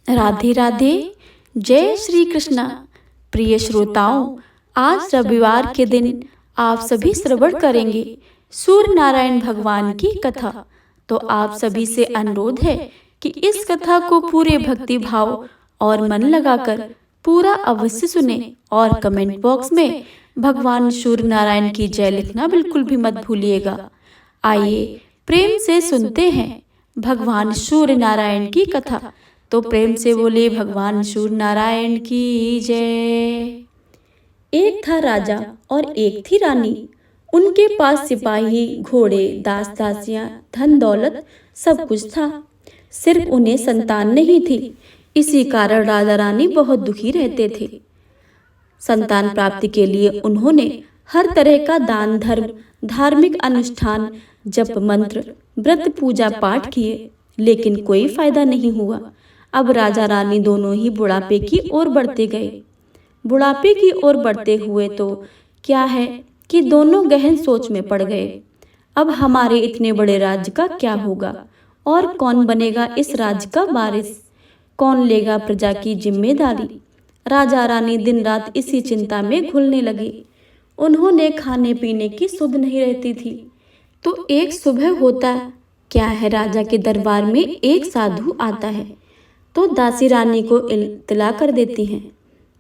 राधे राधे। जय श्री कृष्णा। प्रिय श्रोताओं, आज रविवार के दिन आप सभी श्रवण करेंगे सूर्य नारायण भगवान की कथा। तो आप सभी से अनुरोध है कि इस कथा को पूरे भक्ति भाव और मन लगाकर पूरा अवश्य सुने और कमेंट बॉक्स में भगवान सूर्य नारायण की जय लिखना बिल्कुल भी मत भूलिएगा। आइए प्रेम से सुनते हैं भगवान सूर्य नारायण की कथा। तो प्रेम से बोले भगवान सूर्य नारायण की जय। एक था राजा और एक थी रानी। उनके पास सिपाही, घोड़े, दास दासियां, धन दौलत सब कुछ था। सिर्फ उन्हें संतान नहीं थी। इसी कारण राजा रानी बहुत दुखी रहते थे। संतान प्राप्ति के लिए उन्होंने हर तरह का दान धर्म, धार्मिक अनुष्ठान, जप मंत्र, व्रत पूजा पाठ किए, लेकिन कोई फायदा नहीं हुआ। अब राजा रानी दोनों ही बुढ़ापे की ओर बढ़ते गए। बुढ़ापे की ओर बढ़ते हुए तो क्या है कि दोनों गहन सोच में पड़ गए। अब हमारे इतने बड़े राज्य का क्या होगा और कौन बनेगा इस राज्य का वारिस, कौन लेगा प्रजा की जिम्मेदारी। राजा रानी दिन रात इसी चिंता में घुलने लगे। उन्होंने खाने पीने की सुध नहीं रहती थी। तो एक सुबह होता क्या है, राजा के दरबार में एक साधु आता है तो दासी रानी को इत्तला कर देती हैं।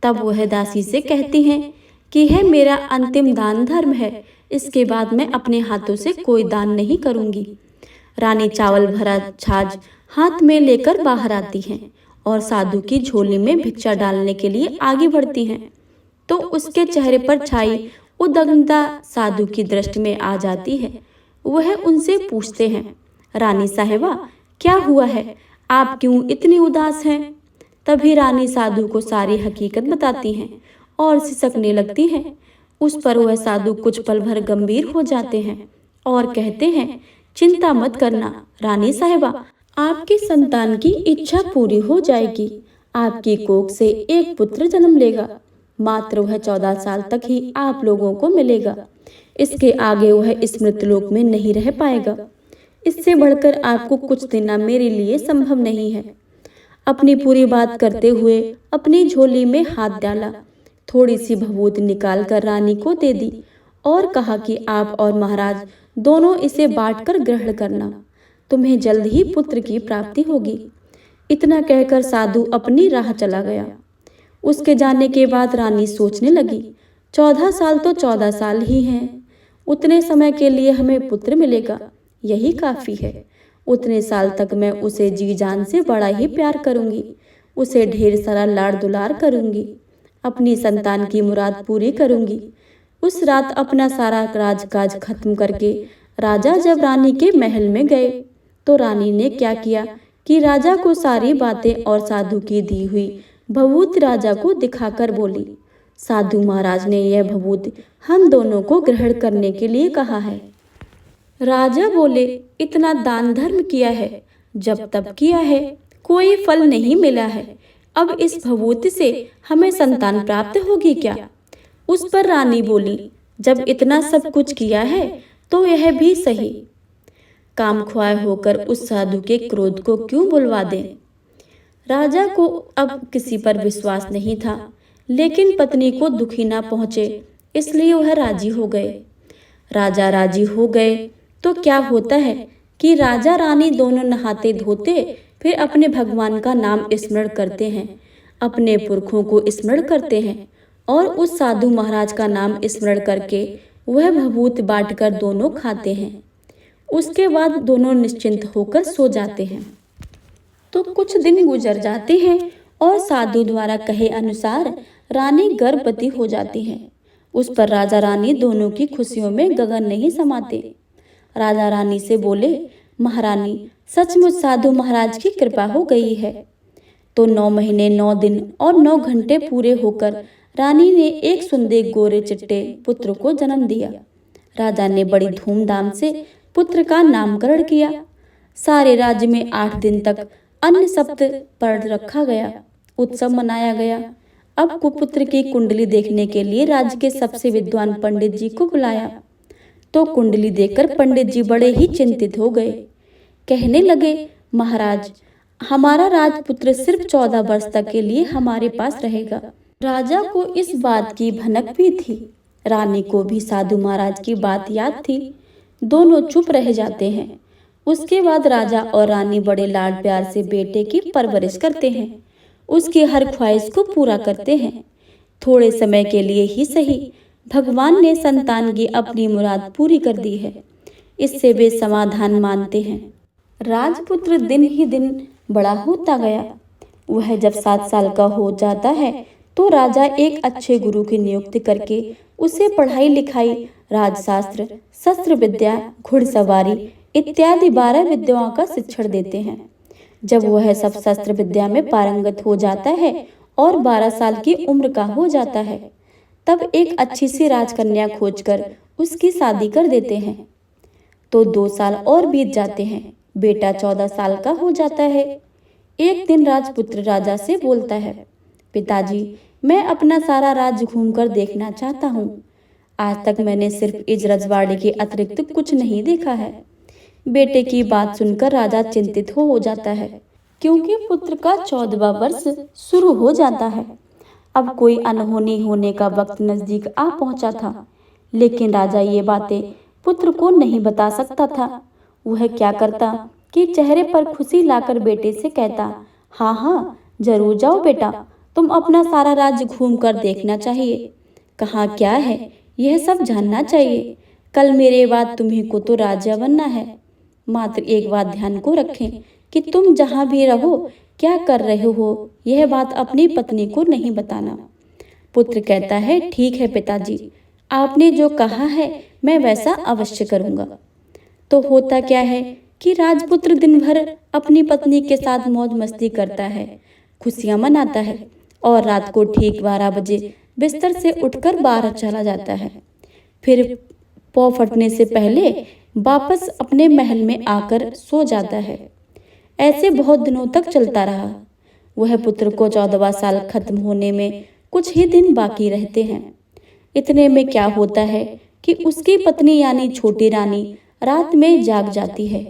तब वह दासी से कहती हैं कि यह मेरा अंतिम दान धर्म है, इसके बाद मैं अपने हाथों से कोई दान नहीं करूंगी। रानी चावल भरा छाछ हाथ में लेकर बाहर आती हैं और साधु की झोली में भिक्षा डालने के लिए आगे बढ़ती हैं। तो उसके चेहरे पर छाई उद्विग्नता साधु की दृष्टि में आ जाती है। वह उनसे पूछते हैं, रानी साहिबा क्या हुआ है, आप क्यों इतनी उदास हैं। तभी रानी साधु को सारी हकीकत बताती हैं और सिसकने लगती हैं। उस पर वह साधु कुछ पल भर गंभीर हो जाते हैं और कहते हैं, चिंता मत करना रानी साहिबा, आपकी संतान की इच्छा पूरी हो जाएगी। आपकी कोख से एक पुत्र जन्म लेगा। मात्र वह 14 साल तक ही आप लोगों को मिलेगा। इसके आगे वह इस मृतलोक में नहीं रह पाएगा। इससे बढ़कर आपको कुछ देना मेरे लिए संभव नहीं है। अपनी पूरी बात करते हुए अपनी झोली में हाथ डाला, थोड़ी सी भभूत निकाल कर रानी को दे दी और कहा कि आप और महाराज दोनों इसे बांटकर ग्रहण करना, तुम्हें जल्द ही पुत्र की प्राप्ति होगी। इतना कहकर साधु अपनी राह चला गया। उसके जाने के बाद रानी सोचने लगी, 14 साल तो 14 साल ही हैं, उतने समय के लिए हमें पुत्र मिलेगा, यही काफी है। उतने साल तक मैं उसे जी जान से बड़ा ही प्यार करूंगी, उसे ढेर सारा लाड़ दुलार करूंगी, अपनी संतान की मुराद पूरी करूंगी। उस रात अपना सारा राजकाज खत्म करके राजा जब रानी के महल में गए तो रानी ने क्या किया कि राजा को सारी बातें और साधु की दी हुई भभूत राजा को दिखाकर बोली, साधु महाराज ने यह भभूत हम दोनों को ग्रहण करने के लिए कहा है। राजा बोले, इतना दान धर्म किया है, जब तब किया है, कोई फल नहीं मिला है। अब इस भभूत से हमें संतान प्राप्त होगी क्या। उस पर रानी बोली, जब इतना सब कुछ किया है तो यह भी सही। काम ख्वाह होकर उस साधु के क्रोध को क्यों बुलवा दें। राजा को अब किसी पर विश्वास नहीं था, लेकिन पत्नी को दुखी ना पहुंचे इसलिए वह राजी हो गए। राजा राजी हो गए तो क्या होता है कि राजा रानी दोनों नहाते धोते फिर अपने भगवान का नाम स्मरण करते हैं, अपने पुरखों को स्मरण करते हैं और उस साधु महाराज का नाम स्मरण करके वह भभूत बांटकर दोनों खाते हैं। उसके बाद दोनों निश्चिंत होकर सो जाते हैं। तो कुछ दिन गुजर जाते हैं और साधु द्वारा कहे अनुसार रानी गर्भवती हो जाती है। उस पर राजा रानी दोनों की खुशियों में गगन नहीं समाते। राजा रानी से बोले, महारानी सचमुच साधु महाराज की कृपा हो गई है। तो 9 महीने 9 दिन और 9 घंटे पूरे होकर रानी ने एक सुंदर गोरे चिट्टे पुत्र को जन्म दिया। राजा ने बड़ी धूमधाम से पुत्र का नामकरण किया। सारे राज्य में 8 दिन तक अन्न सप्त पर रखा गया, उत्सव मनाया गया। अब कुपुत्र की कुंडली देखने के लिए राज्य के सबसे विद्वान पंडित जी को बुलाया। तो कुंडली देखकर पंडित जी बड़े ही चिंतित हो गए। कहने लगे, महाराज हमारा राजपुत्र सिर्फ 14 वर्ष तक के लिए हमारे पास रहेगा। राजा को इस बात की भनक भी थी। रानी को भी साधु महाराज की बात याद थी। दोनों चुप रह जाते हैं। उसके बाद राजा और रानी बड़े लाड प्यार से बेटे की परवरिश करते हैं। उसकी हर ख्वाहिश को पूरा करते हैं। थोड़े समय के लिए ही सही, भगवान ने संतान की अपनी मुराद पूरी कर दी है। इससे वे समाधान मानते हैं। राजपुत्र दिन ही दिन बड़ा होता गया। वह जब 7 साल का हो जाता है तो राजा एक अच्छे गुरु की नियुक्ति करके उसे पढ़ाई लिखाई, राजशास्त्र, शस्त्र विद्या, घुड़सवारी इत्यादि 12 विद्याओं का शिक्षण देते हैं। जब वह सब शस्त्र विद्या में पारंगत हो जाता है और 12 साल की उम्र का हो जाता है, तब एक अच्छी सी राजकन्या खोजकर उसकी शादी कर देते हैं। तो 2 साल और बीत जाते हैं। बेटा 14 साल का हो जाता है। एक दिन राजपुत्र राजा से बोलता है, पिताजी, मैं अपना सारा राज्य घूमकर देखना चाहता हूँ। आज तक मैंने सिर्फ इस रजवाड़े के अतिरिक्त कुछ नहीं देखा है। बेटे की बात सुनकर राजा चिंतित हो जाता है, क्योंकि पुत्र का 14वां वर्ष शुरू हो जाता है। अब कोई अनहोनी होने का वक्त नजदीक आ पहुंचा था, लेकिन राजा ये बातें पुत्र को नहीं बता सकता था। वह क्या करता कि चेहरे पर खुशी लाकर बेटे से कहता, हाँ हाँ जरूर जाओ बेटा, तुम अपना सारा राज्य घूम कर देखना चाहिए। कहाँ क्या है यह सब जानना चाहिए। कल मेरे बाद तुम्ही को तो राजा बनना है। मात्र एक बात ध्यान को रखें कि तुम जहाँ भी रहो, क्या कर रहे हो, यह बात अपनी पत्नी को नहीं बताना। पुत्र कहता है, ठीक है पिताजी, आपने जो कहा है मैं वैसा अवश्य करूँगा। तो होता क्या है कि राजपुत्र दिन भर अपनी पत्नी के साथ मौज मस्ती करता है, खुशियां मनाता है और रात को ठीक 12 बजे बिस्तर से उठकर बाहर चला जाता है। फिर पौ फटने से पहले वापस अपने महल में आकर सो जाता है। ऐसे बहुत दिनों तक चलता रहा। वह पुत्र को 14वां साल खत्म होने में कुछ ही दिन बाकी रहते हैं। इतने में क्या होता है कि उसकी पत्नी यानी छोटी रानी रात में जाग जाती है।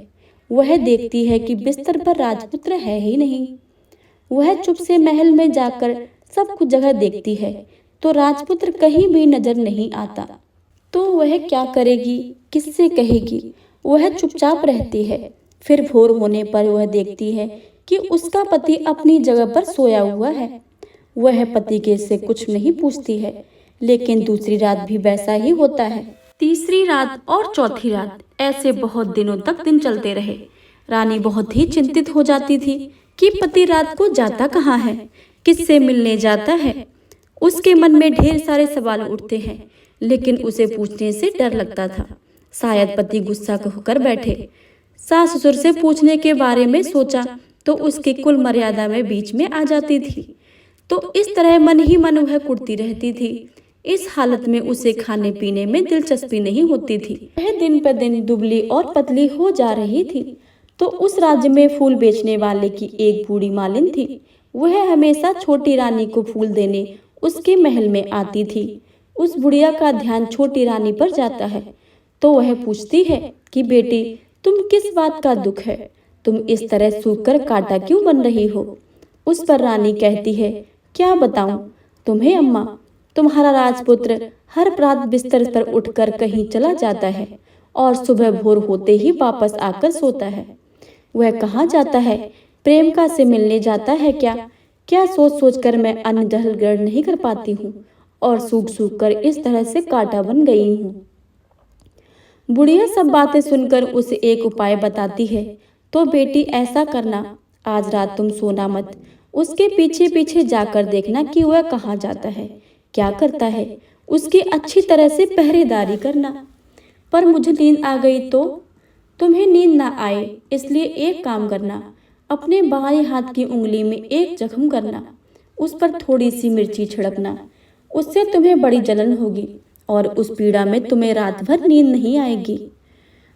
वह देखती है कि बिस्तर पर राजपुत्र है ही नहीं। वह चुप से महल में जाकर सब कुछ जगह देखती है, तो राजपुत्र कहीं भी नजर नहीं आता। तो वह क्या करेगी, किससे कहेगी? वह चुपचाप रहती है। फिर भोर होने पर वह देखती है कि उसका पति अपनी जगह पर सोया हुआ है। वह पति के से कुछ नहीं पूछती है, लेकिन दूसरी रात भी वैसा ही होता है। तीसरी रात और चौथी रात, ऐसे बहुत दिनों तक दिन चलते रहे। रानी बहुत ही चिंतित हो जाती थी कि पति रात को जाता कहाँ है, किससे मिलने जाता है। उसके मन में ढेर सारे सवाल उठते हैं, लेकिन उसे पूछने से डर लगता था। शायद पति गुस्सा होकर बैठे। सास ससुर से पूछने के बारे में सोचा तो उसकी कुल मर्यादा में बीच में आ जाती थी। तो इस तरह मन ही मन वह कुढ़ती रहती थी। इस हालत में उसे खाने पीने में दिलचस्पी नहीं होती थी। वह दिन पर दिन दुबली और पतली हो जा रही थी। तो उस राज्य में फूल बेचने वाले की एक बूढ़ी मालिन थी। वह हमेशा छोटी रानी को फूल देने उसके महल में आती थी। उस बुढ़िया का ध्यान छोटी रानी पर जाता है, तो वह पूछती है कि बेटी, तुम किस बात का दुख है? तुम इस तरह सूख कर कांटा क्यों बन रही हो? उस पर रानी कहती है, क्या बताऊं तुम्हें अम्मा, तुम्हारा राजपुत्र हर रात बिस्तर पर उठकर कहीं चला जाता है और सुबह भोर होते ही वापस आकर सोता है। वह कहाँ जाता है? प्रेमिका से मिलने जाता है क्या? क्या सोच सोच कर मैं अन्न जल ग्रहण नहीं कर पाती हूँ और सूख सूख कर इस तरह से कांटा बन गई हूँ। बुढ़िया सब बातें सुनकर उसे एक उपाय बताती है, तो बेटी ऐसा करना, आज रात तुम सोना मत, उसके पीछे पीछे जाकर देखना कि वह कहाँ जाता है, क्या करता है, उसकी अच्छी तरह से पहरेदारी करना। पर मुझे नींद आ गई तो? तुम्हें नींद ना आए इसलिए एक काम करना, अपने बाएं हाथ की उंगली में एक जख्म करना, उस पर थोड़ी सी मिर्ची छिड़कना। उससे तुम्हें बड़ी जलन होगी और उस पीड़ा में तुम्हें रात भर नींद नहीं आएगी।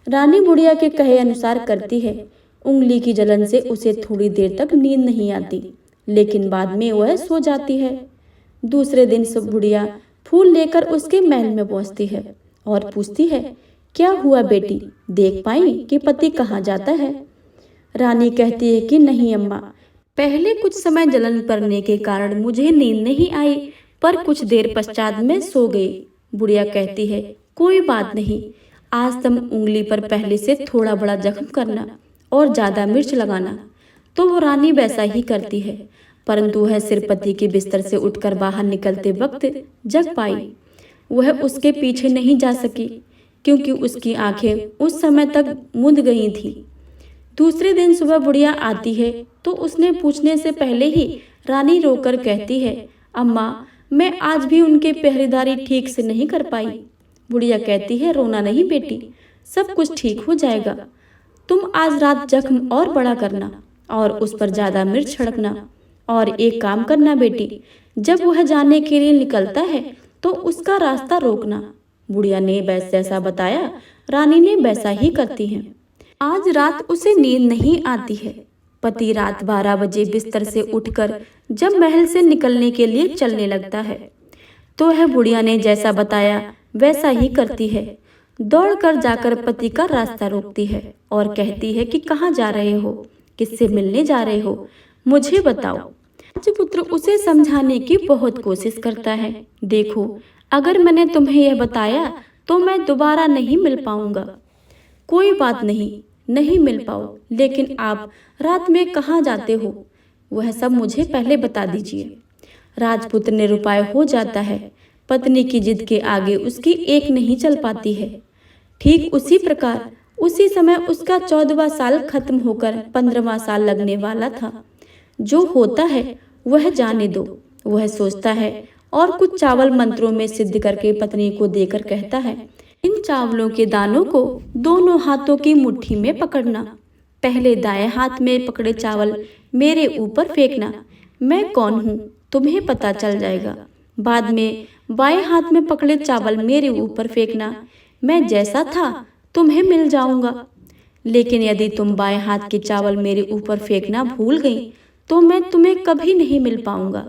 रानी बुढ़िया के कहे अनुसार करती है। उंगली की जलन से उसे थोड़ी देर तक नींद नहीं आती, लेकिन बाद में वह सो जाती है। दूसरे दिन सब बुढ़िया फूल लेकर उसके महल में पहुंचती है और पूछती है, क्या हुआ बेटी, देख पाई कि पति कहाँ जाता है? रानी कहती है कि नहीं अम्मा, पहले कुछ समय जलन पड़ने के कारण मुझे नींद नहीं आई, पर कुछ देर पश्चात मैं सो गई। बुढ़िया कहती है कोई बात नहीं, आज तुम उंगली पर पहले से थोड़ा बड़ा जख्म करना और ज्यादा मिर्च लगाना। तो वो रानी वैसा ही करती है, परंतु वह सिर पति के बिस्तर से उठकर बाहर निकलते वक्त जग पाई। वह उसके पीछे नहीं जा सकी क्योंकि उसकी आंखें उस समय तक मूंद गई थी। दूसरे दिन सुबह बुढ़िया आती है तो उसने पूछने से पहले ही रानी रोकर कहती है, अम्मा, मैं आज भी उनके पहरेदारी ठीक से नहीं कर पाई। बुढ़िया कहती है, रोना नहीं बेटी, सब कुछ ठीक हो जाएगा। तुम आज रात जख्म और बड़ा करना और उस पर ज्यादा मिर्च छिड़कना, और एक काम करना बेटी, जब वह जाने के लिए निकलता है तो उसका रास्ता रोकना। बुढ़िया ने जैसा बताया रानी ने वैसा ही करती है। आज रात उसे नींद नहीं आती है। पति रात 12 बजे बिस्तर से उठकर जब महल से निकलने के लिए चलने लगता है तो वह बुढ़िया ने जैसा बताया वैसा ही करती है। दौड़कर जाकर पति का रास्ता रोकती है और कहती है कि कहाँ जा रहे हो, किससे मिलने जा रहे हो, मुझे बताओ। राजपुत्र उसे समझाने की बहुत कोशिश करता है। देखो, अगर मैंने तुम्हें यह बताया तो मैं दोबारा नहीं मिल पाऊंगा। कोई बात नहीं, नहीं मिल पाओ, लेकिन आप रात में कहाँ जाते हो वह सब मुझे पहले बता दीजिए। राजपुत्र निरुपाय हो जाता है। पत्नी की जिद के आगे उसकी एक नहीं चल पाती है। ठीक उसी प्रकार उसी समय उसका 14वां साल खत्म होकर 15वां साल लगने वाला था। जो होता है वह जाने दो, वह सोचता है और कुछ चावल मंत्रों में सिद्ध करके पत्नी को देकर कहता है, इन चावलों के दानों को दोनों हाथों की मुट्ठी में पकड़ना। पहले दाएं हाथ में पकड़े चावल मेरे ऊपर फेंकना। मैं कौन हूँ तुम्हें पता चल जाएगा। बाद में बाएं हाथ में पकड़े चावल मेरे ऊपर फेंकना। मैं जैसा था तुम्हें मिल जाऊंगा। लेकिन यदि तुम बाएं हाथ के चावल मेरे ऊपर फेंकना भूल गई तो मैं तुम्हें कभी नहीं मिल पाऊंगा।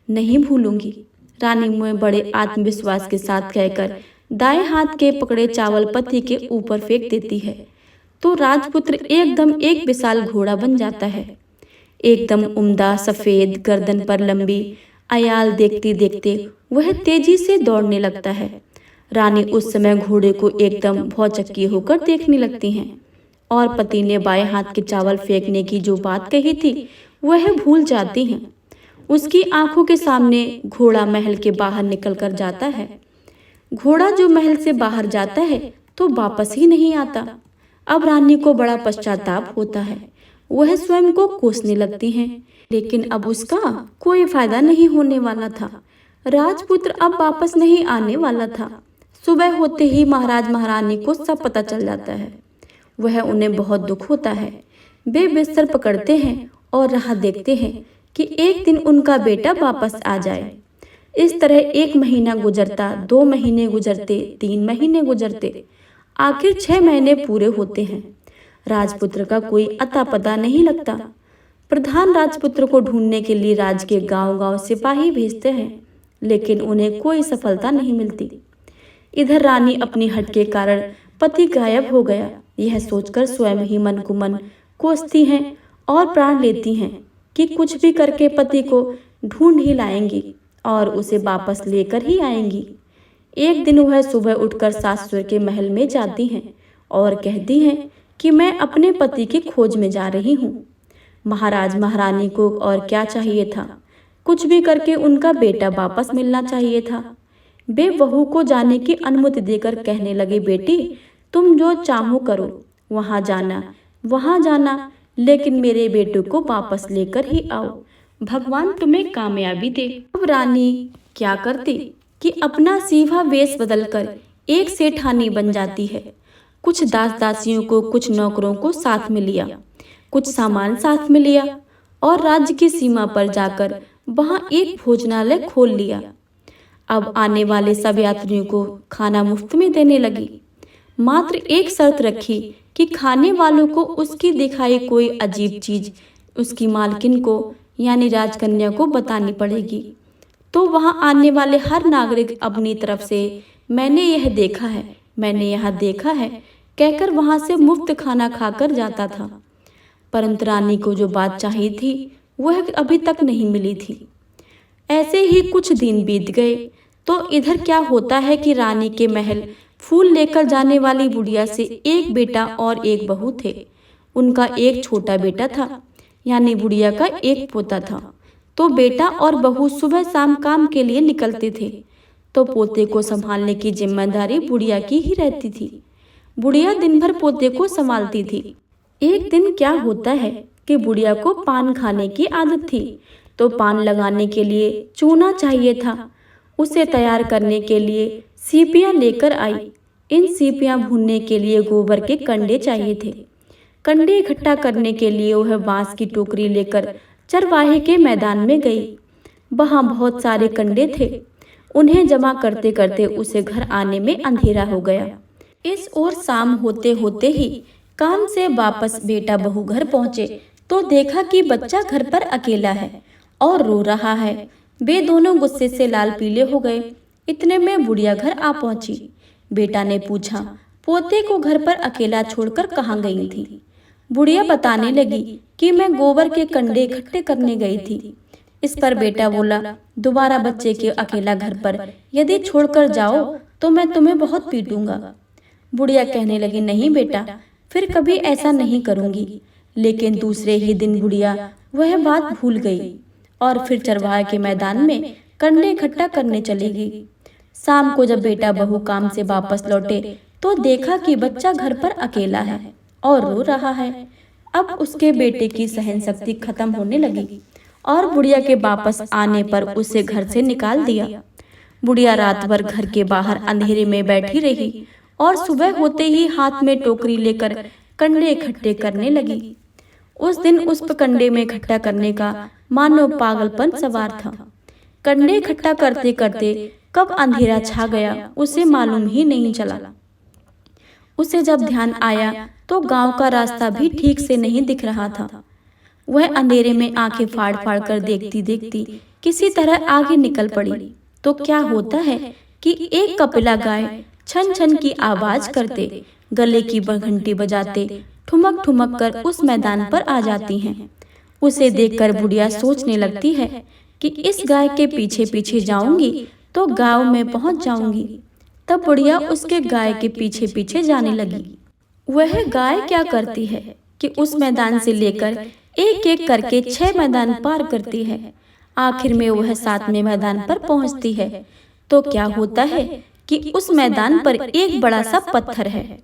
नहीं भूलूंगी, रानी में बड़े आत्मविश्वास के साथ कहकर दाएं हाथ के पकड़े चावल पति के ऊपर फेंक देती है तो राजपुत्र एकदम एक विशाल घोड़ा बन जाता है। एकदम उम्दा, सफेद, गर्दन पर लंबी आयाल देखते देखते वह तेजी से दौड़ने लगता है। रानी उस समय घोड़े को एकदम भौचक्की होकर देखने लगती हैं और पति ने बाएं हाथ के चावल फेंकने की जो बात कही थी वह भूल जाती हैं। उसकी आंखों के सामने घोड़ा महल के बाहर निकल कर जाता है। घोड़ा जो महल से बाहर जाता है तो वापस ही नहीं आता। अब रानी को बड़ा पश्चाताप होता है। वह स्वयं को कोसने लगती हैं, लेकिन अब उसका कोई फायदा नहीं होने वाला था। राजपुत्र अब वापस नहीं आने वाला था। सुबह होते ही महाराज महारानी को सब पता चल जाता है। वह उन्हें बहुत दुख होता है। वे बिस्तर पकड़ते हैं और राह देखते हैं कि एक दिन उनका बेटा वापस आ जाए। इस तरह 1 महीना गुजरता, 2 महीने गुजरते, 3 महीने गुजरते, आखिर 6 महीने पूरे होते हैं। राजपुत्र का कोई अता पता नहीं लगता। प्रधान राजपुत्र को ढूंढने के लिए राज के गांव-गांव सिपाही भेजते हैं, लेकिन उन्हें कोई सफलता नहीं मिलती। इधर रानी अपनी हट के कारण पति गायब हो गया यह सोचकर स्वयं ही मन को मन कोसती हैं और प्राण लेती हैं कि कुछ भी करके पति को ढूंढ ही लाएंगी और उसे वापस लेकर ही आएंगी। एक दिन वह सुबह उठकर सासुर के महल में जाती हैं और कहती हैं कि मैं अपने पति की खोज में जा रही हूँ। महाराज महारानी को और क्या चाहिए था, कुछ भी करके उनका बेटा वापस मिलना चाहिए था। वे बहू को जाने की अनुमति देकर कहने लगे, बेटी तुम जो चाहो करो, वहाँ जाना, लेकिन मेरे बेटे को वापस लेकर ही आओ। भगवान तुम्हें कामयाबी दे। अब रानी क्या करती कि अपना सीधा वेश बदलकर एक सेठानी बन जाती है। कुछ दास दासियों को, कुछ नौकरों को साथ में लिया, कुछ सामान साथ में लिया और राज्य की सीमा पर जाकर वहां एक भोजनालय खोल लिया। अब आने वाले सब यात्रियों को खाना मुफ्त में देने लगी। मात्र एक शर्त रखी कि खाने वालों को उसकी दिखाई कोई अजीब चीज उसकी मालकिन को यानी राजकन्या को बतानी पड़ेगी। तो वहां आने वाले हर नागरिक अपनी तरफ से मैंने यह देखा है, मैंने यहाँ देखा है कहकर वहां से मुफ्त खाना खाकर जाता था। परंतु रानी को जो बात चाहिए थी वह अभी तक नहीं मिली थी। ऐसे ही कुछ दिन बीत गए तो इधर क्या होता है कि रानी के महल फूल लेकर जाने वाली बुढ़िया से एक बेटा और एक बहू थे। उनका एक छोटा बेटा था, यानी बुढ़िया का एक पोता था। तो बेटा और बहू सुबह शाम काम के लिए निकलते थे, तो पोते को संभालने की जिम्मेदारी बुढ़िया की ही रहती थी। बुढ़िया दिन भर पोते को संभालती थी। एक दिन क्या होता है कि बुढ़िया को पान खाने की आदत थी, तो पान लगाने के लिए चूना चाहिए था। उसे तैयार करने के लिए सीपियाँ लेकर आई। इन सीपियाँ भूनने के लिए गोबर के कंडे चाहिए थे। कंडे इकट्ठा करने के लिए वह बांस की टोकरी लेकर चरवाहे के मैदान में गई। वहाँ बहुत सारे कंडे थे। उन्हें जमा करते करते उसे घर आने में अंधेरा हो गया। इस ओर शाम होते होते ही काम से वापस बेटा बहू घर पहुँचे तो देखा कि बच्चा घर पर अकेला है और रो रहा है। वे दोनों गुस्से से लाल पीले हो गए। इतने में बुढ़िया घर आ पहुंची। बेटा ने पूछा, पोते को घर पर अकेला छोड़कर कहाँ गई थी? बुढ़िया बताने लगी कि मैं गोबर के कंडे इकट्ठे करने गई थी। इस पर बेटा बोला, दोबारा बच्चे के अकेला घर पर यदि छोड़कर जाओ तो मैं तुम्हें बहुत पीटूंगा। बुढ़िया कहने लगी, नहीं बेटा, फिर कभी ऐसा नहीं करूंगी। लेकिन दूसरे ही दिन बुढ़िया वह बात भूल गई और फिर चरवाहे के मैदान में कंडे इकट्ठा करने चली गई। शाम को जब बेटा बहू काम से वापस लौटे तो देखा कि बच्चा घर पर अकेला है और रो रहा है। अब उसके बेटे की सहन शक्ति खत्म होने लगी और बुढ़िया के वापस आने पर उसे घर से निकाल दिया। बुढ़िया रात भर घर के बाहर अंधेरे में बैठी रही और सुबह होते ही हाथ में टोकरी लेकर कंडे इकट्ठे करने लगी। उस दिन उस कंडे में इकट्ठा करने का मानो पागलपन सवार था। कंडे इकट्ठा करते करते कब अंधेरा छा गया उसे मालूम ही नहीं चला। उसे जब ध्यान आया तो गांव का रास्ता भी ठीक से नहीं दिख रहा था। वह अंधेरे में आंखें फाड़ फाड़ कर देखती देखती किसी तरह आगे निकल पड़ी। तो क्या होता है कि एक कपिला गाय छन छन की आवाज करते, गले की घंटी बजाते ठुमक ठुमक कर उस मैदान पर आ जाती हैं। उसे देखकर बुढ़िया सोचने लगती है कि इस गाय के पीछे पीछे जाऊंगी तो गांव में पहुंच जाऊंगी। तब बुढ़िया उसके गाय के पीछे पीछे जाने लगी। वह गाय क्या करती है कि उस मैदान से लेकर एक एक करके 6 मैदान पार करती है। आखिर में वह 7वें मैदान पर पहुंचती है। तो क्या होता है कि उस मैदान पर एक बड़ा सा पत्थर है।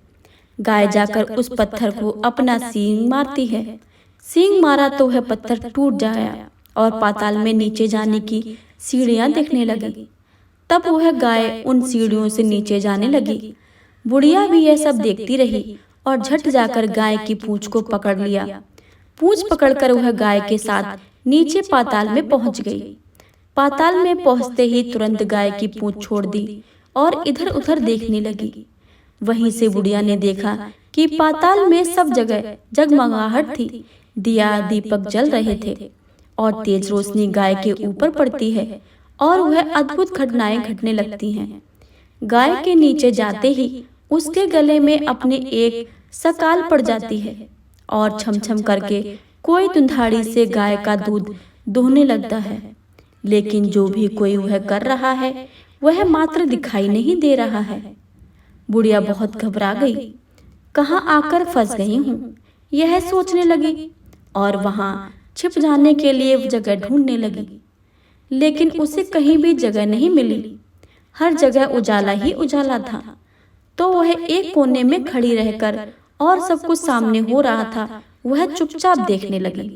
गाय जाकर उस पत्थर को अपना सींग मारती है। सींग मारा तो वह पत्थर टूट जाया और पाताल में नीचे जाने की सीढ़ियां दिखने लगी। तब वह गाय उन सीढ़ियों से नीचे जाने लगी। बुढ़िया भी यह सब देखती रही और झट जाकर गाय की पूंछ को पकड़ लिया। पूंछ पकड़कर वह गाय के साथ नीचे पाताल में पहुंच गई। पाताल में पहुंचते ही तुरंत गाय की पूंछ छोड़ दी और इधर उधर देखने लगी। वहीं से बुढ़िया ने देखा कि पाताल में सब जगह जगमगाहट थी। दिया दीपक जल रहे थे और तेज रोशनी गाय के ऊपर पड़ती है और वह अद्भुत घटनाएं घटने लगती हैं। गाय के नीचे जाते ही उसके गले में अपने एक सकाल पड़ जाती है और छमछम करके कोई दुधाड़ी से गाय का दूध दोहने लगता है। लेकिन जो भी कोई वह कर रहा है वह मात्र दिखाई नहीं दे रहा है। बुढ़िया बहुत घबरा गई। कहाँ आकर फंस गई हूँ, यह सोचने लगी और वहां छिप जाने के लिए जगह ढूंढने लगी। लेकिन उसे कहीं भी जगह नहीं मिली। हर जगह उजाला ही उजाला था। तो वह एक कोने में खड़ी रहकर और सब कुछ सामने हो रहा था वह चुपचाप देखने लगी।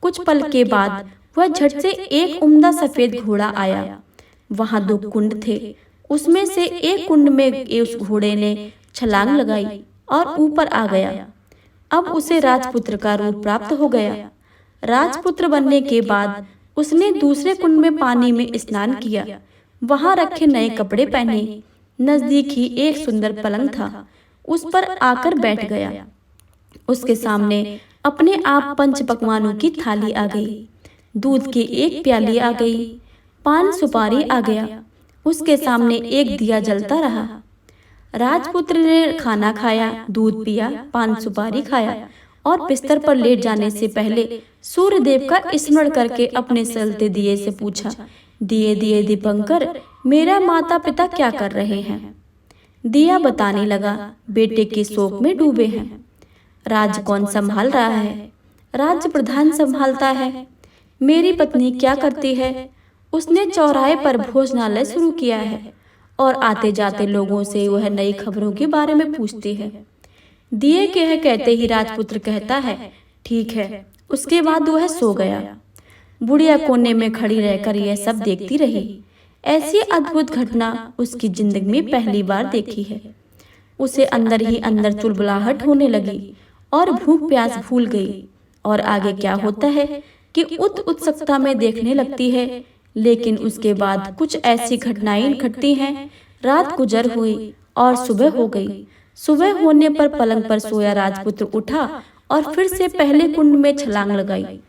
कुछ पल के बाद वह झट से एक उम्दा सफेद घोड़ा आया। वहां 2 कुंड थे। उसमें से एक कुंड में उस घोड़े ने छलांग लगाई और ऊपर आ गया। अब उसे राजपुत्र का रूप प्राप्त हो गया। राजपुत्र बनने के बाद उसने दूसरे कुंड में पानी में स्नान किया। वहां रखे नए कपड़े पहने। नजदीक ही एक सुंदर पलंग था, उस पर आकर बैठ गया। उसके सामने अपने आप 5 पकवानों की थाली आ गई। दूध की एक प्याली आ गई। पान सुपारी आ गया। उसके सामने एक दिया जलता रहा। राजपुत्र ने खाना खाया, दूध पिया, पान सुपारी खाया और बिस्तर पर लेट जाने से पहले सूर्यदेव का स्मरण करके अपने जलते दिए से पूछा, दिए दिए दीपंकर, मेरा माता पिता क्या कर रहे हैं? दिया बताने लगा, बेटे के शोक में डूबे हैं। राज्य कौन संभाल रहा है? राज्य प्रधान संभालता है। मेरी पत्नी क्या करती है? उसने चौराहे पर भोजनालय शुरू किया है और आते जाते लोगों से वह नई खबरों के बारे में पूछती है। दिए के है कहते ही राजपुत्र कहता है, ठीक है। उसके बाद वह सो गया। बुढ़िया कोने में खड़ी रहकर यह सब देखती रही। ऐसी अद्भुत घटना उसकी जिंदगी में पहली बार देखी है। उसे अंदर ही अंदर चुलबुलाहट होने लगी और भूख प्यास भूल गई। और आगे क्या होता है कि उत्सुकता में देखने लगती है। लेकिन उसके बाद कुछ ऐसी घटनाएं घटती हैं। रात गुजर हुई और सुबह हो गई। सुबह होने पर पलंग पर सोया राजपुत्र उठा और फिर से पहले कुंड में छलांग लगाई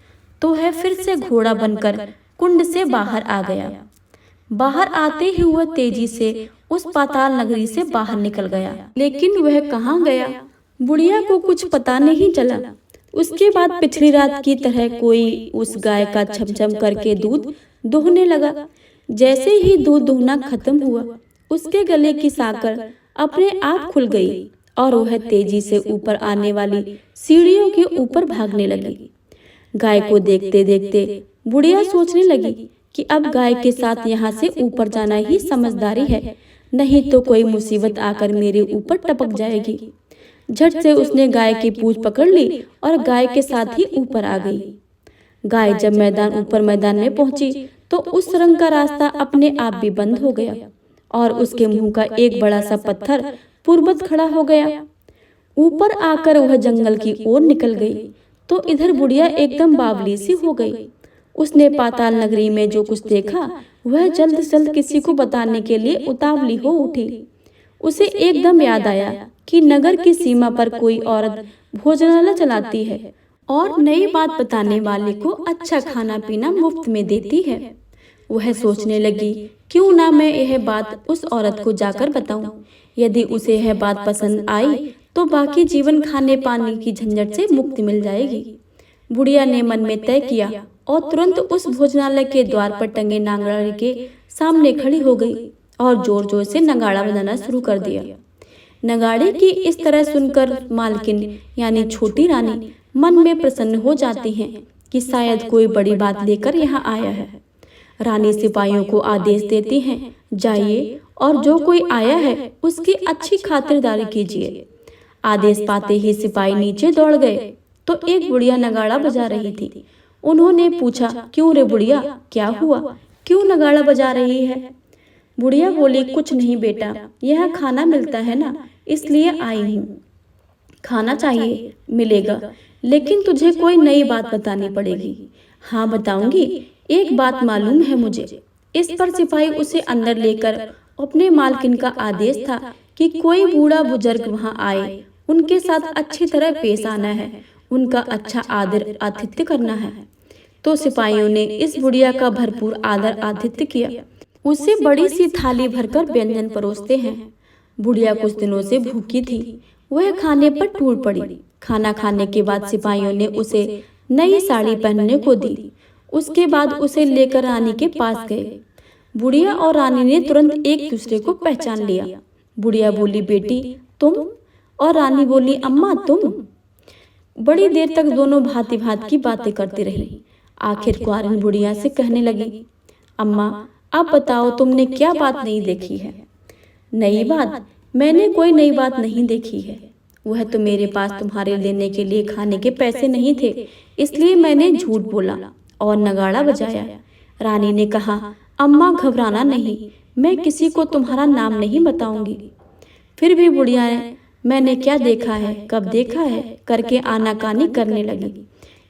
तो वह फिर से घोड़ा बनकर कुंड से बाहर आ गया। बाहर आते ही वह तेजी से उस पाताल नगरी से बाहर निकल गया। लेकिन वह कहाँ गया, बुढ़िया को कुछ पता नहीं चला। उसके बाद पिछली रात की तरह कोई उस गाय का छमछम करके दूध दोहने लगा। जैसे ही दूध दोहना खत्म हुआ, उसके गले की साकर अपने आप खुल गई और वह तेजी से ऊपर आने वाली सीढ़ियों के ऊपर भागने लगी। गाय को देखते देखते बुढ़िया सोचने लगी कि अब गाय के साथ यहाँ से ऊपर जाना ही समझदारी है, नहीं तो कोई मुसीबत आकर मेरे ऊपर टपक जाएगी। झट से उसने गाय की पूंछ पकड़ ली और गाय के साथ ही ऊपर आ गई। गाय जब मैदान में पहुंची तो उस सुरंग का रास्ता अपने आप भी बंद हो गया और उसके मुंह का एक बड़ा सा पत्थर पूर्ववत खड़ा हो गया। ऊपर आकर वह जंगल की ओर निकल गई तो इधर बुढ़िया एकदम बावली सी हो गई। उसने पाताल नगरी में जो कुछ देखा वह जल्द से जल्द किसी को बताने के लिए उतावली हो उठी। उसे एकदम याद आया कि नगर की सीमा पर कोई औरत भोजनालय चलाती है और नई बात बताने वाले को अच्छा खाना पीना मुफ्त में देती है। वह सोचने लगी, क्यों ना मैं यह बात उस औरत को जाकर बताऊं। यदि उसे यह बात पसंद आई तो बाकी जीवन खाने पाने की झंझट से मुक्ति मिल जाएगी। बुढ़िया ने मन में तय किया और तुरंत उस भोजनालय के द्वार पर टंगे नगाड़े के सामने खड़ी हो गई और जोर जोर से नगाड़ा बजाना शुरू कर दिया। नगाड़े की इस तरह सुनकर मालकिन यानी छोटी रानी मन में प्रसन्न हो जाती हैं कि शायद कोई बड़ी बात लेकर यहाँ आया है। रानी सिपाहियों को आदेश देती हैं, जाइए और जो कोई आया है उसकी अच्छी खातिरदारी कीजिए। आदेश पाते ही सिपाही नीचे दौड़ गए तो एक बुढ़िया नगाड़ा बजा रही थी। उन्होंने पूछा, क्यों रे बुढ़िया, क्या हुआ, क्यों नगाड़ा बजा रही है? बुढ़िया बोली, कुछ नहीं बेटा, यह खाना मिलता है ना, इसलिए आई हूँ। खाना चाहिए, मिलेगा, लेकिन तुझे कोई नई बात बतानी पड़ेगी। हाँ बताऊंगी, एक बात मालूम है मुझे। इस पर सिपाही उसे अंदर लेकर अपने मालकिन का आदेश था कि कोई बूढ़ा बुजुर्ग वहाँ आए, उनके साथ अच्छी तरह पेश आना है, उनका अच्छा आदर आतिथ्य करना है। तो सिपाहियों ने इस बुढ़िया का भरपूर आदर आतिथ्य किया। उसे बड़ी सी थाली भरकर व्यंजन परोसते हैं। बुढ़िया कुछ दिनों से भूखी थी, वह खाने पर टूट पड़ी। खाना खाने के बाद सिपाहियों ने उसे नई साड़ी पहनने को दी। उसके बाद उसे लेकर रानी के पास गए। बुढ़िया और रानी ने तुरंत एक दूसरे को पहचान लिया। बुढ़िया बोली, बेटी तुम? और रानी बोली, अम्मा तुम? बड़ी देर तक दोनों भांति भांति की बातें करती रही। आखिर कुंवारिन बुढ़िया से कहने लगी, अम्मा अब बताओ तुमने क्या बात नहीं देखी है? नई बात? मैंने कोई नई बात नहीं देखी है। वह तो मेरे पास तुम्हारे लेने के लिए खाने के पैसे नहीं थे, इसलिए मैंने झूठ बोला और नगाड़ा बजाया। रानी ने कहा, अम्मा घबराना नहीं, मैं किसी को तुम्हारा नाम नहीं बताऊंगी। फिर भी बुढ़िया ने मैंने क्या देखा है, कब देखा है करके आनाकानी करने लगी।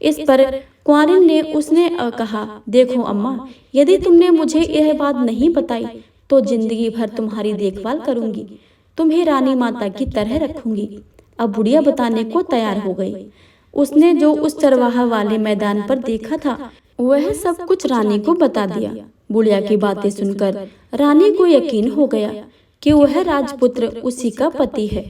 इस पर कुंवारिन ने उसने कहा, देखो अम्मा, यदि तुमने मुझे यह बात नहीं बताई तो जिंदगी भर तुम्हारी देखभाल करूंगी, तुम्हें रानी माता की तरह रखूंगी। अब बुढ़िया बताने को तैयार हो गई। उसने जो उस चरवाहा वाले मैदान पर देखा था वह सब कुछ रानी को बता दिया। बुढ़िया की बातें सुनकर रानी को यकीन हो गया कि वह राजपुत्र उसी का पति है।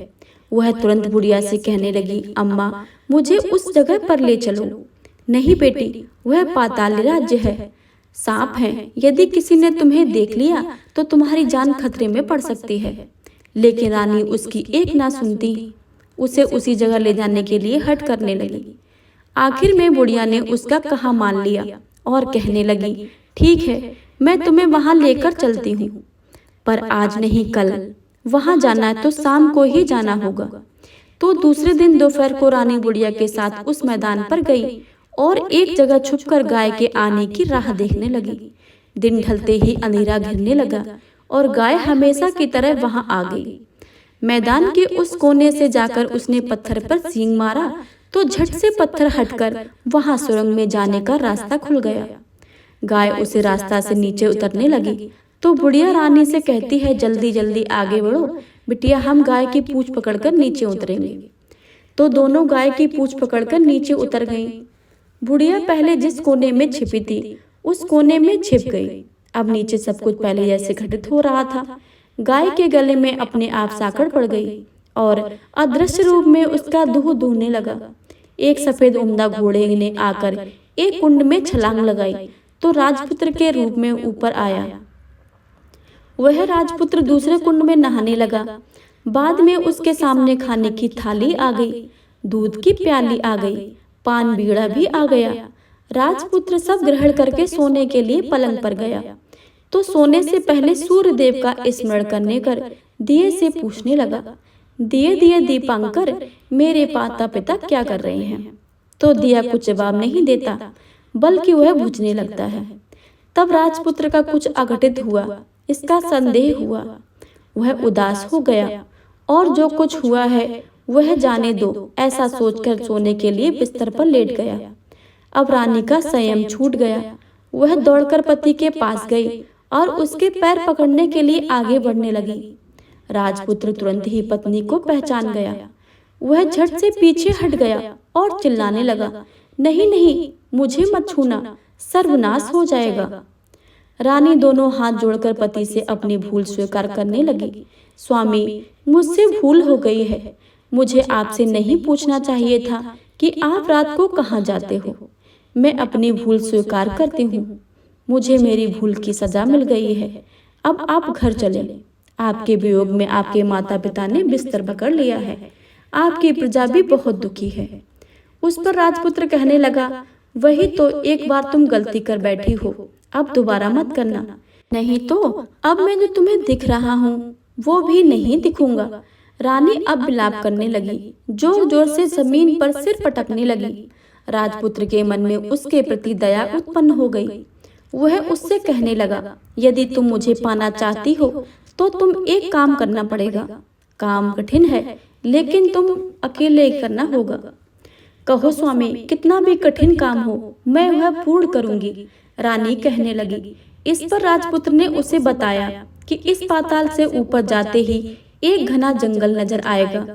वह तुरंत बुढ़िया से कहने लगी, अम्मा मुझे उस जगह पर ले चलो। नहीं बेटी, वह पाताल राज्य है, सांप है, यदि किसी ने तुम्हें देख लिया तो तुम्हारी जान खतरे में पड़ सकती है। लेकिन रानी उसकी एक ना सुनती, उसे उसी जगह ले जाने के लिए हट करने लगी। आखिर में बुढ़िया ने उसका कहा मान लिया और कहने लगी, ठीक है, मैं तुम्हें वहां लेकर चलती हूँ, पर आज नहीं कल। वहां जाना है तो शाम को ही जाना होगा। तो दूसरे दिन दोपहर को रानी बुढ़िया के साथ उस मैदान पर गई और एक जगह छुपकर गाय के आने की राह देखने लगी। दिन ढलते ही अंधेरा घिरने लगा और गाय हमेशा की तरह वहां आ गई। मैदान के उस कोने से जाकर उसने पत्थर पर सींग मारा तो झट से पत्थर हटकर वहां सुरंग में जाने का रास्ता खुल गया। गाय उसे रास्ता से नीचे उतरने लगी तो बुढ़िया रानी से कहती है, जल्दी जल्दी आगे बढ़ो बिटिया, हम गाय की पूंछ पकड़कर नीचे उतरेंगे। तो दोनों गाय की पूंछ पकड़कर नीचे उतर गईं। बुढ़िया पहले जिस कोने में छिपी थी उस कोने में छिप गई। अब नीचे सब कुछ पहले जैसे घटित हो रहा था। गाय के गले में अपने आप साकड़ पड़ गई और अदृश्य रूप में उसका दूध दूहने लगा। एक सफेद उम्दा घोड़े ने आकर एक कुंड में छलांग लगाई तो राजपुत्र के रूप में ऊपर आया। वह राजपुत्र दूसरे कुंड में नहाने लगा। बाद में उसके सामने खाने की थाली आ गई, दूध की प्याली आ गई, पान बीड़ा भी आ गया। राजपुत्र सब ग्रहण करके सोने के लिए पलंग पर गया तो सोने से पहले सूर्य देव का स्मरण करने कर दिए से पूछने लगा, दिए दिए दीपांकर, मेरे माता पिता क्या कर रहे हैं? तो दिया कुछ जवाब नहीं देता, बल्कि वह बुझने लगता है। तब राजपुत्र का कुछ अघटित हुआ, इसका संदेह हुआ। वह उदास हो गया और जो कुछ हुआ है वह जाने दो, ऐसा सोचकर सोने के लिए बिस्तर पर लेट गया। अब रानी का संयम छूट गया। वह दौड़कर पति के पास गई और उसके पैर पकड़ने के लिए आगे बढ़ने लगी। राजपुत्र तुरंत ही पत्नी को पहचान गया। वह झट से पीछे हट गया और चिल्लाने लगा, नहीं नहीं, मुझे मत छूना, सर्वनाश हो जाएगा। रानी दोनों हाथ जोड़कर पति से अपनी भूल स्वीकार करने लगी। स्वामी, मुझसे भूल हो गई है। मुझे आपसे नहीं पूछना चाहिए था कि आप रात को कहाँ जाते हो। मैं अपनी भूल स्वीकार करती हूँ। मुझे मेरी भूल की सजा मिल गई है। अब आप घर चलें। आपके वियोग में आपके माता पिता ने बिस्तर पकड़ लिया है। आपकी प्रजा भी बहुत दुखी है। उस पर राजपुत्र कहने लगा, वही तो, एक बार तुम गलती कर बैठी हो, अब दोबारा मत करना, नहीं तो अब मैं जो तुम्हें दिख रहा हूँ वो भी नहीं दिखूंगा। रानी अब विलाप करने लगी, जोर जोर से जमीन पर सिर पटकने लगी। राजपुत्र के मन में उसके प्रति दया उत्पन्न हो गई। वह उससे कहने लगा, यदि तुम मुझे पाना चाहती हो तो तुम एक काम करना पड़ेगा। काम कठिन है, लेकिन तुम अकेले करना होगा। कहो स्वामी, कितना भी कठिन काम हो मैं वह पूर्ण करूंगी, रानी कहने लगी। इस पर राजपुत्र ने उसे बताया कि इस पाताल से ऊपर जाते ही एक घना जंगल नजर आएगा।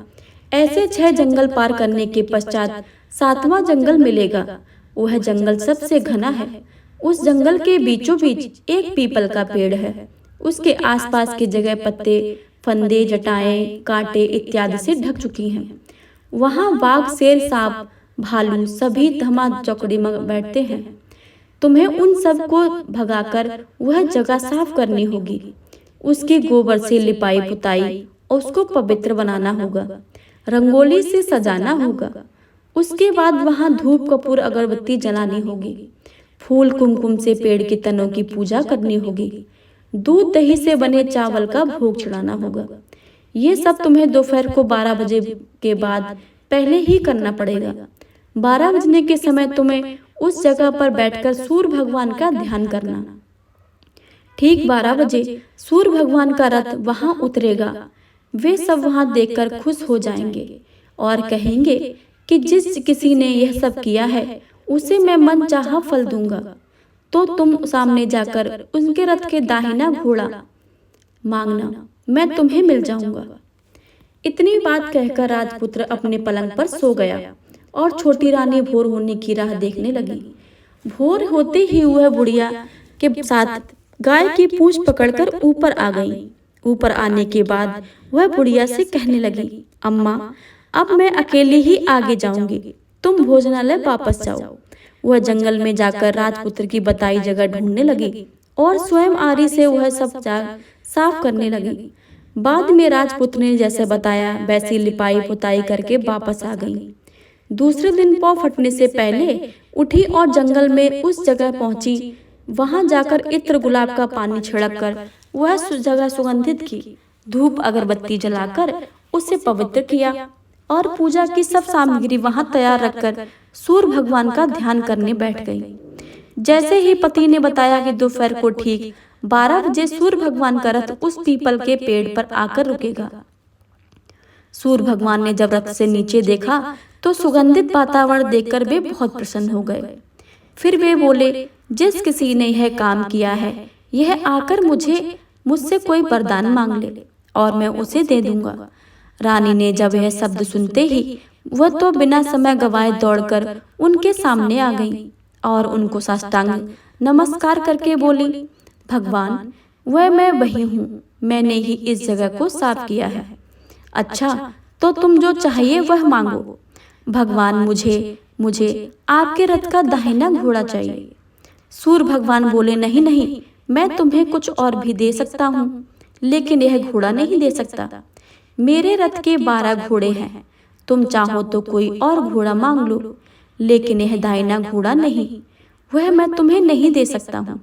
ऐसे 6 जंगल पार करने के पश्चात 7वां जंगल मिलेगा। वह जंगल सबसे घना है। उस जंगल के बीचों बीच एक पीपल का पेड़ है। उसके आसपास की जगह पत्ते, फंदे, जटाएं, कांटे इत्यादि से ढक चुकी हैं। वहां बाघ, शेर, सांप, भालू सभी धमा चौकड़ी में बैठते हैं। तुम्हें उन सब को भगाकर वह जगह साफ करनी होगी। उसकी गोबर से लिपाई पुताई और उसको पवित्र बनाना होगा। रंगोली से सजाना होगा। उसके बाद वहां धूप, कपूर, अगरबत्ती जलानी होगी। फूल कुमकुम से पेड़ के तनों की पूजा करनी होगी। दूध दही से बने चावल का भोग चढ़ाना होगा। ये सब तुम्हें दोपहर को 12 बजे के बाद पहले ही करना पड़ेगा। 12 बजने के समय तुम्हें उस जगह पर बैठकर सूर्य भगवान का ध्यान करना। ठीक 12 बजे सूर्य भगवान का रथ वहां उतरेगा। वे सब वहां देखकर खुश हो जाएंगे और कहेंगे कि जिस किसी ने यह सब किया है उसे मैं मन चाहा फल दूंगा। तो तुम सामने जाकर उनके रथ के दाहिना घोड़ा मांगना, मैं तुम्हें मिल जाऊंगा। इतनी बात कहकर राजपुत्र अपने पलंग पर सो गया और छोटी रानी भोर होने की राह देखने लगी। भोर होते ही वह बुढ़िया के साथ गाय की पूंछ पकड़कर ऊपर आ गई ऊपर आने के बाद वह बुढ़िया से कहने लगी, अम्मा अब मैं अकेली ही आगे जाऊंगी, तुम भोजनालय वापस जाओ। वह जंगल में जाकर राजपुत्र की बताई जगह ढूंढने लगी और स्वयं आरी से वह सब साफ करने लगी। बाद में राजपुत्र ने जैसे बताया वैसी लिपाई पुताई करके वापस आ गई। दूसरे दिन पौ फटने से पहले उठी और जंगल में उस जगह पहुंची। वहां जाकर इत्र गुलाब का पानी छिड़क कर वह जगह सुगंधित की, धूप अगरबत्ती जलाकर उसे पवित्र किया और पूजा की सब सामग्री वहां तैयार रखकर सूर्य भगवान का ध्यान करने बैठ गई। जैसे ही पति ने बताया कि दोपहर को ठीक 12 बजे सूर्य भगवान का रथ उस पीपल के पेड़ पर आकर रुकेगा। सूर्य भगवान ने जब रथ से नीचे देखा तो सुगंधित वातावरण देखकर वे बहुत प्रसन्न हो गए। फिर वे बोले, जिस किसी ने यह काम किया है यह आकर मुझसे कोई वरदान मांग ले और मैं उसे दे दूंगा। रानी ने जब यह शब्द सुनते ही वह तो बिना समय गवाए दौड़कर उनके सामने आ गई और उनको साष्टांग नमस्कार करके बोली, भगवान वह मैं वही हूँ, मैंने ही इस जगह को साफ किया है। अच्छा तो तुम जो चाहिए वह मांगो। भगवान मुझे आपके रथ का दाहिना घोड़ा चाहिए। सूर्य भगवान बोले, नहीं नहीं, मैं तुम्हें कुछ और भी दे सकता हूँ, लेकिन यह घोड़ा नहीं दे सकता। मेरे रथ के 12 घोड़े हैं, तुम चाहो तो कोई और घोड़ा मांग लो, लेकिन यह दाहिना घोड़ा नहीं, वह मैं तुम्हें नहीं दे सकता हूँ।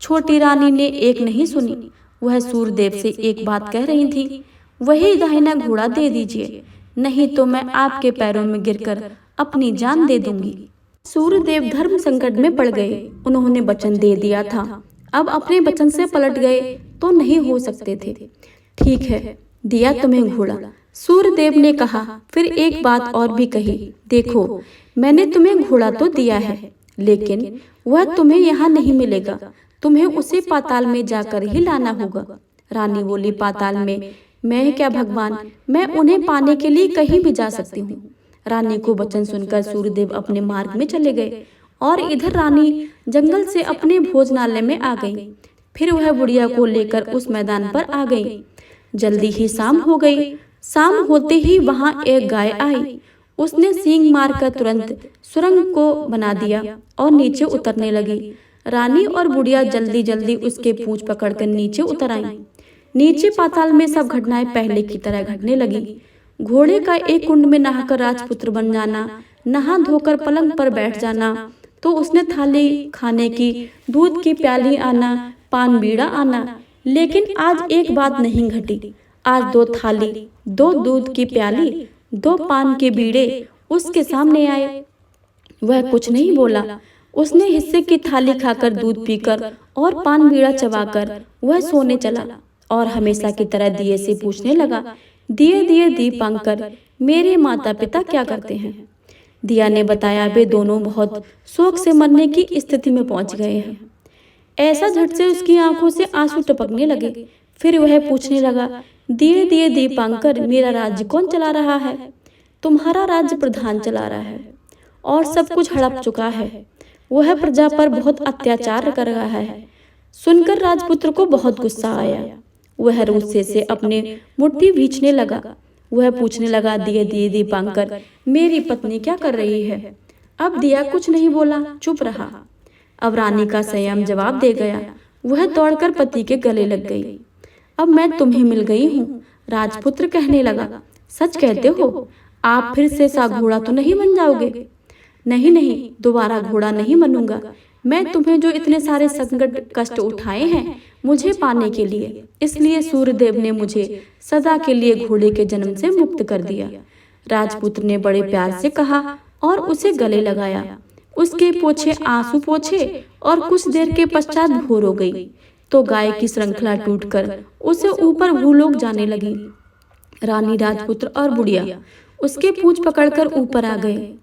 छोटी रानी ने एक नहीं सुनी, वह सूर्यदेव से एक बात कह रही थी, वही दाहिना घोड़ा दे दीजिए, नहीं तो मैं आपके पैरों में गिरकर अपनी जान दे दूंगी। सूर्यदेव धर्म संकट में पड़ गए। उन्होंने वचन दे दिया था, अब अपने वचन से पलट गए तो नहीं हो सकते थे। ठीक है, दिया तुम्हें घोड़ा, सूर्यदेव ने कहा। फिर एक बात और भी कही, देखो मैंने तुम्हें घोड़ा तो दिया है, लेकिन वह तुम्हें यहाँ नहीं मिलेगा, तुम्हें उसे पाताल में जाकर ही लाना होगा। रानी बोली, पाताल में? मैं क्या भगवान, मैं उन्हें पाने के लिए कहीं भी जा सकती हूँ। रानी को वचन सुनकर सूर्यदेव अपने मार्ग में चले गए और इधर रानी जंगल से अपने भोजनालय में आ गई। फिर वह बुढ़िया को लेकर उस मैदान पर आ गई। जल्दी ही शाम हो गई। शाम होते ही वहां एक गाय आई। उसने सींग मारकर तुरंत सुरंग को बना दिया और नीचे उतरने लगी। रानी और बुढ़िया जल्दी जल्दी उसके पूंछ पकड़कर नीचे उतर आई। नीचे पाताल में सब घटनाएं पहले की तरह घटने लगी। घोड़े का एक कुंड में नहाकर राजपुत्र बन जाना, नहा धोकर पलंग पर बैठ जाना, तो उसने थाली खाने की, दूध की प्याली आना, पान बीड़ा आना। लेकिन आज एक बात नहीं घटी। आज 2 थाली, 2 दूध की प्याली, 2 पान के बीड़े उसके सामने आए। वह कुछ नहीं बोला। उसने हिस्से की थाली खाकर, दूध पीकर और पान बीड़ा चबाकर वह सोने चला और हमेशा की तरह दिए से पूछने लगा, दिए दीपांकर, मेरे माता पिता क्या करते हैं? दिया ने बताया, वे दोनों बहुत शोक से मरने की स्थिति में पहुंच गए हैं। ऐसा झट से उसकी आंखों से आंसू टपकने लगे। फिर वह पूछने लगा, दिए दीपांकर, मेरा राज्य कौन चला रहा है? तुम्हारा राज्य प्रधान चला रहा है और सब कुछ हड़प चुका है। वह प्रजा पर बहुत अत्याचार कर रहा है। सुनकर राजपुत्र को बहुत गुस्सा आया। वह गुस्से से अपने मुट्ठी भींचने लगा। वह पूछने लगा, दिए दीपांकर, मेरी पत्नी क्या कर रही है? अब दिया कुछ नहीं बोला, चुप रहा। अब रानी का संयम जवाब दे गया। वह दौड़कर पति के गले लग गई। अब मैं तुम्हें मिल गई हूँ, राजपुत्र कहने लगा। सच कहते हो? आप फिर से सा घोड़ा तो नहीं बन जाओगे? नहीं, दोबारा घोड़ा नहीं बनूंगा। मैं तुम्हें जो इतने सारे संकट कष्ट उठाए हैं मुझे पाने के लिए, इसलिए सूर्यदेव ने मुझे सदा के लिए घोड़े के जन्म से मुक्त कर दिया। राजपुत्र ने बड़े प्यार से कहा और उसे गले लगाया। उसके पोछे आंसू पोछे और कुछ देर के पश्चात भोर हो गई तो गाय की श्रृंखला टूटकर उसे ऊपर भूलोक जाने लगी। रानी, राजपुत्र और बुढ़िया उसके पूंछ पकड़कर ऊपर आ गए।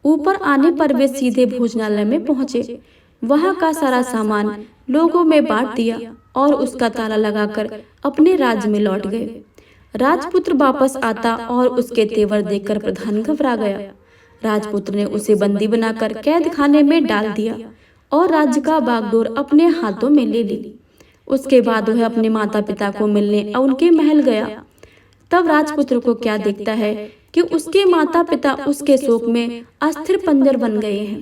ऊपर आने पर वे सीधे भोजनालय में पहुंचे। वहां का सारा सामान लोगों में बांट दिया और उसका ताला लगाकर अपने राज्य में लौट गए। राजपुत्र वापस आता और उसके तेवर देखकर प्रधान घबरा गया। राजपुत्र ने उसे बंदी बनाकर कैद खाने में डाल दिया और राज्य का बागडोर अपने हाथों में ले ली। उसके बाद वह अपने माता पिता को मिलने और उनके महल गया। तब राजपुत्र को क्या दिखता है कि उसके माता पिता उसके शोक में अस्थिर पंजर बन गए हैं।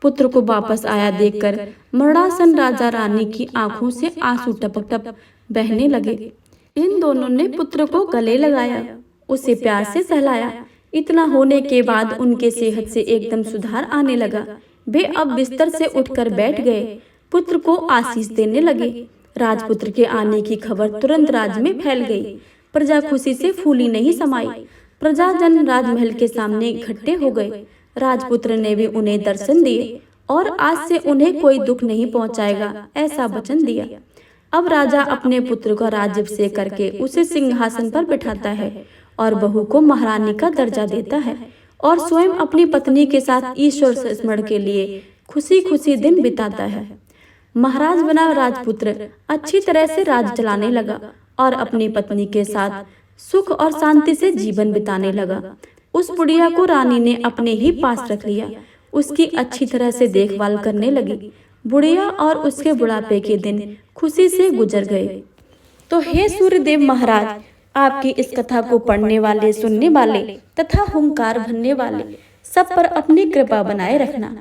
पुत्र को वापस आया देखकर मरणासन राजा रानी की आंखों से आंसू टपक टपक बहने लगे। इन दोनों ने पुत्र को गले लगाया, उसे प्यार से सहलाया। इतना होने के बाद उनके सेहत से एकदम सुधार आने लगा। वे अब बिस्तर से उठकर बैठ गए, पुत्र को आशीष देने लगे। राजपुत्र के आने की खबर तुरंत राज्य में फैल गई। प्रजा खुशी से फूली नहीं समाई। प्रजाजन राजमहल के सामने इकट्ठे हो गए। राजपुत्र ने भी उन्हें दर्शन दिए और आज से उन्हें कोई दुख नहीं पहुंचाएगा, ऐसा वचन दिया। अब राजा अपने पुत्र का राज्याभिषेक करके उसे सिंहासन पर बिठाता है और बहू को महारानी का दर्जा देता है और स्वयं अपनी पत्नी के साथ ईश्वर स्मरण के लिए खुशी खुशी दिन बिताता है। महाराज बना राजपुत्र अच्छी तरह से राज चलाने लगा और अपनी पत्नी के साथ सुख और शांति से जीवन बिताने लगा। उस बुढ़िया को रानी ने अपने ही पास रख लिया, उसकी अच्छी तरह से देखभाल करने लगी। बुढ़िया और उसके बुढ़ापे के दिन खुशी से गुजर गए। तो हे सूर्यदेव महाराज, आपकी इस कथा को पढ़ने वाले, सुनने वाले तथा हुंकार भरने वाले सब पर अपनी कृपा बनाए रखना।